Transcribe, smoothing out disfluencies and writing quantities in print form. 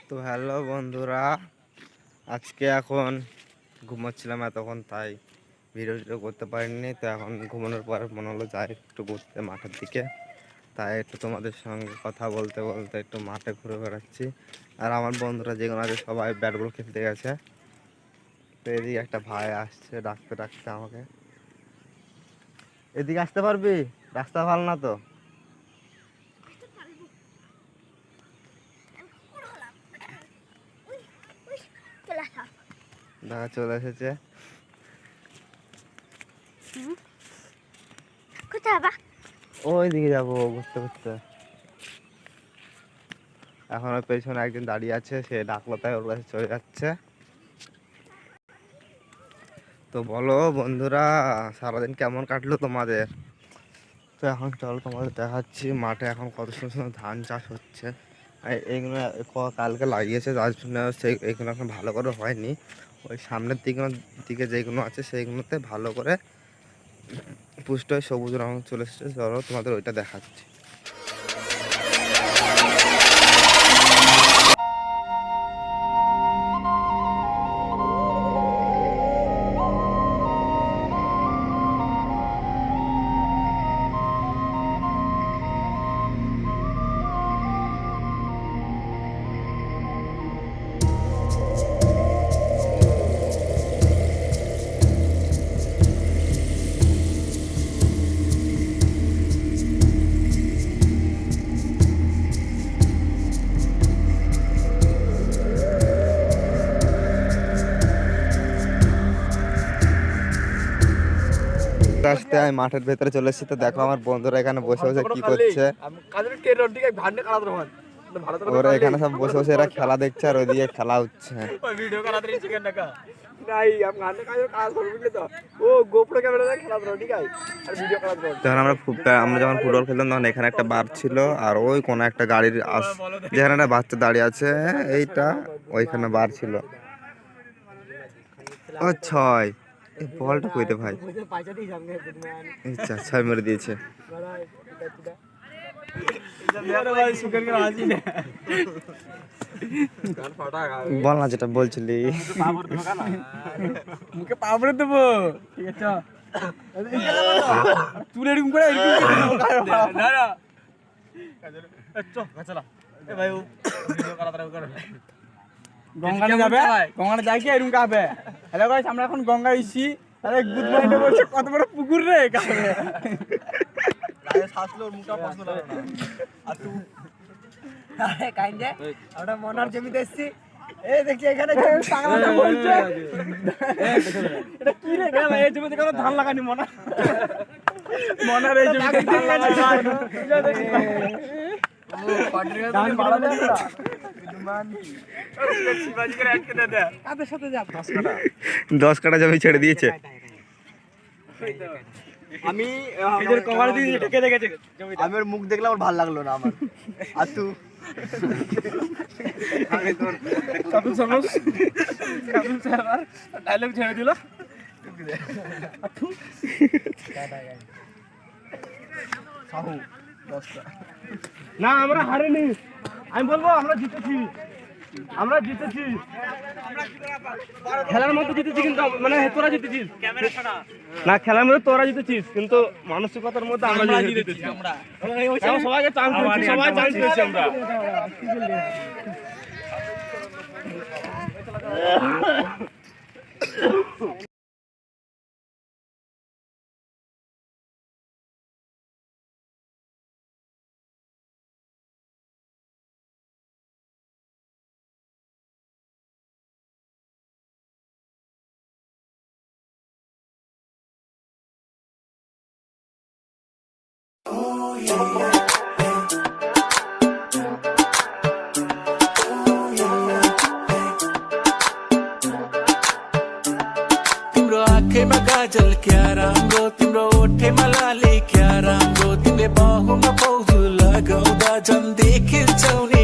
তো হ্যালো বন্ধুরা, আজকে এখন ঘুমোচ্ছিলাম এতক্ষণ, তাই ভিডিও করতে পারিনি। তো এখন ঘুমানোর পর মনে হলো যাই একটু ঘুরতে মাঠের দিকে, তাই একটু তোমাদের সঙ্গে কথা বলতে বলতে একটু মাঠে ঘুরে বেড়াচ্ছি। আর আমার বন্ধুরা যেগুলো আছে সবাই ব্যাট বল খেলতে গেছে। তো এদিকে একটা ভাই আসছে ডাকতে ডাকতে আমাকে, এদিকে আসতে পারবি? রাস্তা ভালো না তো। দেখা চলে এসেছে। ওই দিকে যাবো ঘুরতে ঘুরতে। এখন ওর পেছনে একজন দাঁড়িয়ে আছে, সে ডাকলো তাই ওর কাছে চলে যাচ্ছে। তো বলো বন্ধুরা, সারাদিন কেমন কাটলো তোমাদের? তো এখন চলো তোমাদের দেখাচ্ছি মাঠে এখন কত সুন্দর সুন্দর ধান চাষ হচ্ছে। এইগুলো কালকে লাগিয়েছে, তার জন্য এইগুলো এখন ভালো করে হয়নি। ওই সামনের দিকে যেগুলো আছে সেইগুলোতে ভালো করে পুষ্ট হয়ে সবুজ রং চলে এসেছে। চলো তোমাদের ওইটা দেখাচ্ছি। আসতে আমি মাঠের ভেতরে চলে এসেছি। তো দেখো আমার বন্ধুরা এখানে বসে বসে কি করছে। ওরা এখানে সব বসে বসে এরা খেলা দেখছে, আর ওইদিকে খেলা হচ্ছে। আমরা যখন ফুটবল খেলতাম তখন এখানে একটা বার ছিল, আর ওই কোনো একটা গাড়ির যেখানে একটা বাচ্চা দাঁড়িয়ে আছে এইটা, ওইখানে বার ছিল। ও ছয়, এই বলটা কইতে ভাই, আচ্ছা ছয় মেরে দিয়েছে। বল না যেটা বলছিলি। মুখে পাবড়ে দেবো, ঠিক আছে? তুলে এরকম করে গঙ্গানে যাবে, গঙ্গানে যাই কি এরকম কাবে। হ্যালো গাইস, আমরা এখন গঙ্গা এসেছি। আরে গুড মর্নিং বলছে, কত বড় পুকুর রে কাবে। গায়ে শাসলো মুখটা পছন্দ লাগে না। আর তুই আরে কাইন্ডে আমরা মনার জমিতে এসেছি। এই দেখছি এখানে পাগলাটা বলছে, এটা কি রে ভাই? এই জমিতে কোনো ধান লাগানি মনার এই জমিতে ধান লাগানি। ও পাটরিয়া ধান বাড়া দে না দুমানি। শিবাজি করে আটকে দে। কাদের সাথে যা 10 কাঠা জমি ছেড়ে দিয়েছে। আমি এদের কভার দিয়ে ঢেকে রেখেছে জমিটা। আমার মুখ দেখলে আমার ভালো লাগলো না আমার। আর তুই আরে তোর কত সমস কারণ স্যার ডায়লগ ছেড়ে দিল। সাহু 10টা না, আমরা হারিনি। আমি বলবো আমরা জিতেছি, আমরা জিতেছি। খেলার মধ্যে জিতেছি, কিন্তু মানে তোরা জিতেছিস না। খেলার মধ্যে তোরা জিতেছিস, কিন্তু মানসিকতার মধ্যে আমরা জিতেছি। সবাইকে চান্স দিয়েছি, সবাই চান্স পেয়েছি আমরা। तिम्रो आँखेमा काजल क्या राम्रो, तिम्रो ओठेमा लाली क्या राम्रो, तिमीले बाहुमा पौजु लगाउँदा झन् देखिन्छौ नि।